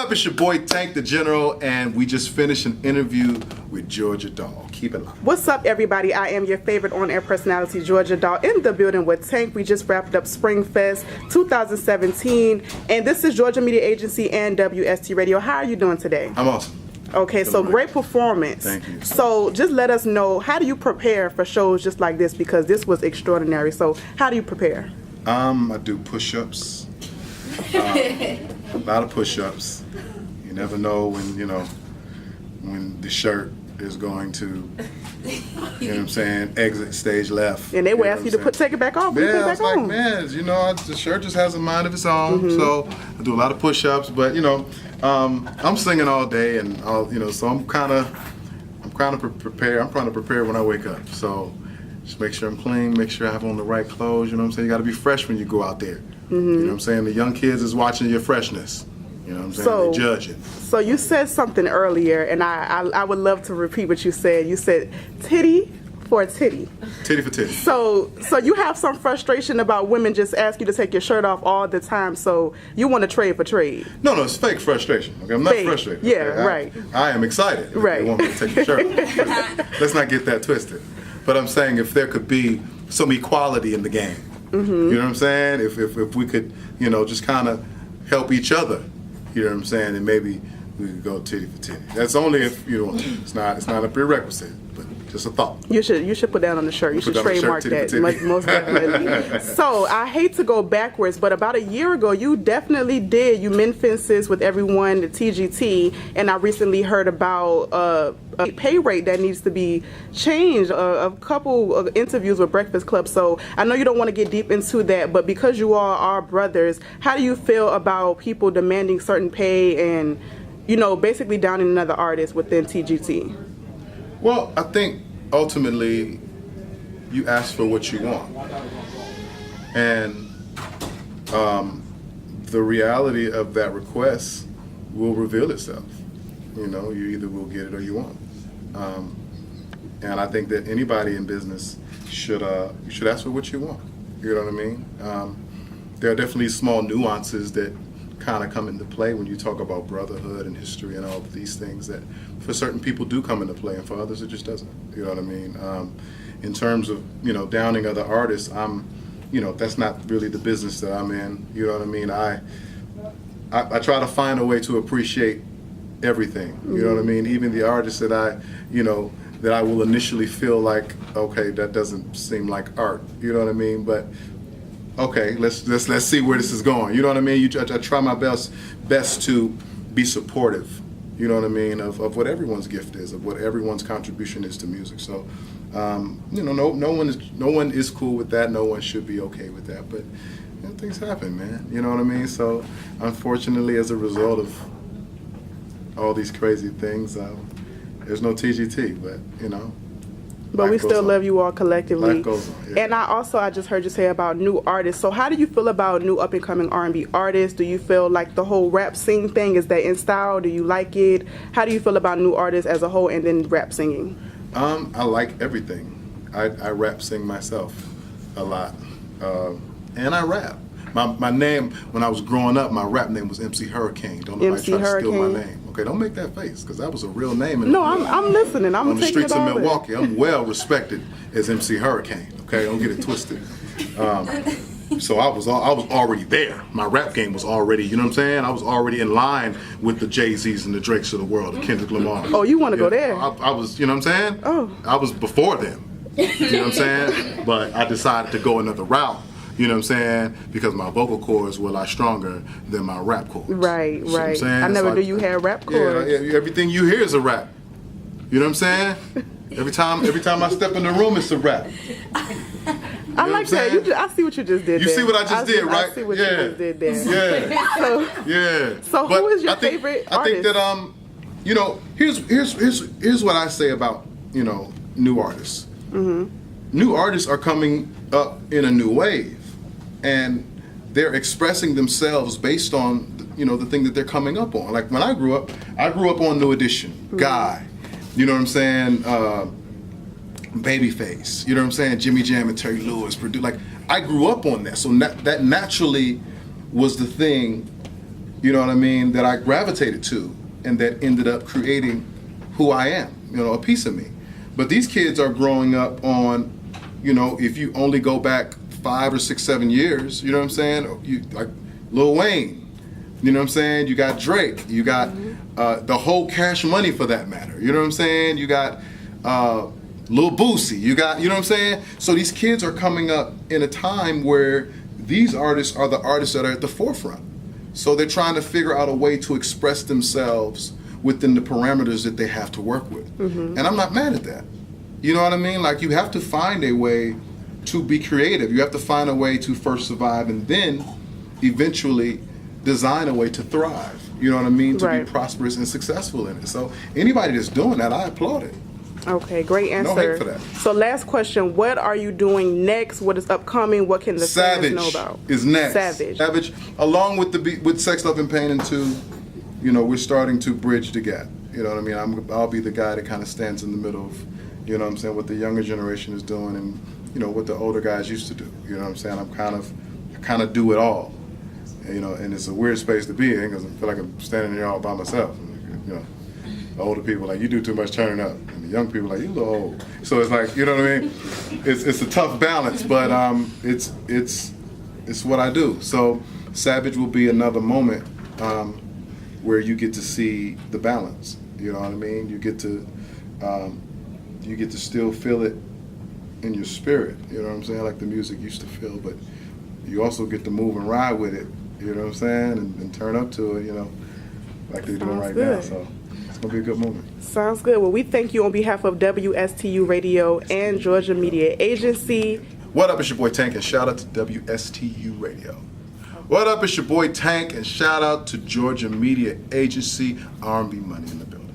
up? It's your boy Tank the General, and we just finished an interview with Georgia Doll. Keep it locked. What's up, everybody? I am your favorite on-air personality, Georgia Doll, in the building with Tank. We just wrapped up Spring Fest 2017, and this is Georgia Media Agency and WSTU Radio. How are you doing today? I'm awesome. Okay, so great performance. Thank you. So just let us know, how do you prepare for shows just like this? Because this was extraordinary. So how do you prepare? I do push-ups. A lot of push-ups. You never know when the shirt is going to, you know what I'm saying, exit stage left. And they will ask you to take it back off. Yeah, I was like, man, the shirt just has a mind of its own. So I do a lot of push-ups, but I'm singing all day, and so I'm kind of prepared. I'm trying to prepare when I wake up. So just make sure I'm clean, make sure I have on the right clothes. You know what I'm saying? You got to be fresh when you go out there. You know what I'm saying? The young kids is watching your freshness. You know what I'm saying? So, they judge it. So you said something earlier, and I would love to repeat what you said. You said titty for titty. Titty for titty. So you have some frustration about women just ask you to take your shirt off all the time, so you want to trade for trade. No, it's fake frustration. Okay, I'm not fake. Frustrated. Yeah, okay? right. I am excited. Right. If they want me to take the shirt off. Let's not get that twisted. But I'm saying if there could be some equality in the game, you know what I'm saying? If we could, just kind of help each other, you know what I'm saying? And maybe we could go titty for titty. That's only if it's not a prerequisite, but just a thought. You should put that on the shirt. You should trademark that. Most definitely. So I hate to go backwards, but about a year ago, you definitely did. You men fences with everyone, the TGT, and I recently heard about a pay rate that needs to be changed. A couple of interviews with Breakfast Club. So I know you don't want to get deep into that, but because you all are brothers, how do you feel about people demanding certain pay and basically downing another artist within TGT? Well, I think ultimately you ask for what you want. And the reality of that request will reveal itself. You either will get it or you won't. And I think that anybody in business should ask for what you want. You know what I mean? There are definitely small nuances that kind of come into play when you talk about brotherhood and history and all of these things that for certain people do come into play, and for others it just doesn't. You know what I mean? In terms of downing other artists, that's not really the business that I'm in. You know what I mean? I try to find a way to appreciate everything. You know what I mean? Even the artists that I will initially feel like, okay, that doesn't seem like art. You know what I mean? But okay, let's see where this is going. You know what I mean? I try my best to be supportive. You know what I mean? Of what everyone's gift is, of what everyone's contribution is to music. So, no one is cool with that. No one should be okay with that. But things happen, man. You know what I mean? So, unfortunately, as a result of all these crazy things, there's no TGT. But But we still love you all collectively. Life goes on, yeah. And I just heard you say about new artists. So how do you feel about new up-and-coming R&B artists? Do you feel like the whole rap sing thing, is that in style? Do you like it? How do you feel about new artists as a whole and then rap singing? I like everything. I rap sing myself a lot. And I rap. My name, when I was growing up, my rap name was MC Hurricane. Don't nobody try to steal my name. Okay, don't make that face, because that was a real name. No, I'm listening. I'm on the streets of Milwaukee. I'm well respected as MC Hurricane. Okay, don't get it twisted. So I was already there. My rap game was already, you know what I'm saying? I was already in line with the Jay-Z's and the Drakes of the world, the Kendrick Lamar. Oh, you want to go there? I was, you know what I'm saying? Oh. I was before them. You know what I'm saying? But I decided to go another route. You know what I'm saying? Because my vocal cords were a lot stronger than my rap cords. Right, right. I never knew you had rap cords. Yeah, everything you hear is a rap. You know what I'm saying? Every time I step in the room, it's a rap. I like that. I see what you just did. You see what I just did, right? I see what you just did there. Yeah. So who is your favorite artist? I think that here's what I say about new artists. New artists are coming up in a new wave. And they're expressing themselves based on, the thing that they're coming up on. Like when I grew up on New Edition, Guy, you know what I'm saying, Babyface, you know what I'm saying, Jimmy Jam and Terry Lewis, Purdue. Like I grew up on that, so that naturally was the thing you know what I mean, that I gravitated to and that ended up creating who I am, you know, a piece of me. But these kids are growing up on, you know, if you only go back 5 or 6, 7 years, you know what I'm saying? You like Lil Wayne, you know what I'm saying? You got Drake, you got the whole Cash Money for that matter, you know what I'm saying? You got Lil Boosie, you got, you know what I'm saying? So these kids are coming up in a time where these artists are the artists that are at the forefront. So they're trying to figure out a way to express themselves within the parameters that they have to work with. And I'm not mad at that. You know what I mean? Like, you have to find a way to be creative. You have to find a way to first survive and then eventually design a way to thrive. You know what I mean? To be prosperous and successful in it. So anybody that's doing that, I applaud it. Okay, great answer. No hate for that. So last question, what are you doing next? What is upcoming? What can the fans know about? Is next. Savage, along with Sex, Love, and Pain and 2, you know, we're starting to bridge the gap. You know what I mean? I'll be the guy that kind of stands in the middle of, you know what I'm saying, what the younger generation is doing and, you know, what the older guys used to do. You know what I'm saying? I kind of do it all. You know, and it's a weird space to be in because I feel like I'm standing there all by myself. You know, the older people like, you do too much turning up, and the young people like, you a little old. So it's like, you know what I mean? It's a tough balance, but it's what I do. So Savage will be another moment where you get to see the balance. You know what I mean? You get to still feel it in your spirit. You know what I'm saying? Like the music used to feel, but you also get to move and ride with it. You know what I'm saying? And turn up to it, you know, like they're doing right now. So it's going to be a good moment. Sounds good. Well, we thank you on behalf of WSTU Radio and Georgia Media Agency. What up, it's your boy Tank, and shout out to WSTU Radio. What up, it's your boy Tank, and shout out to Georgia Media Agency, R&B Money in the building.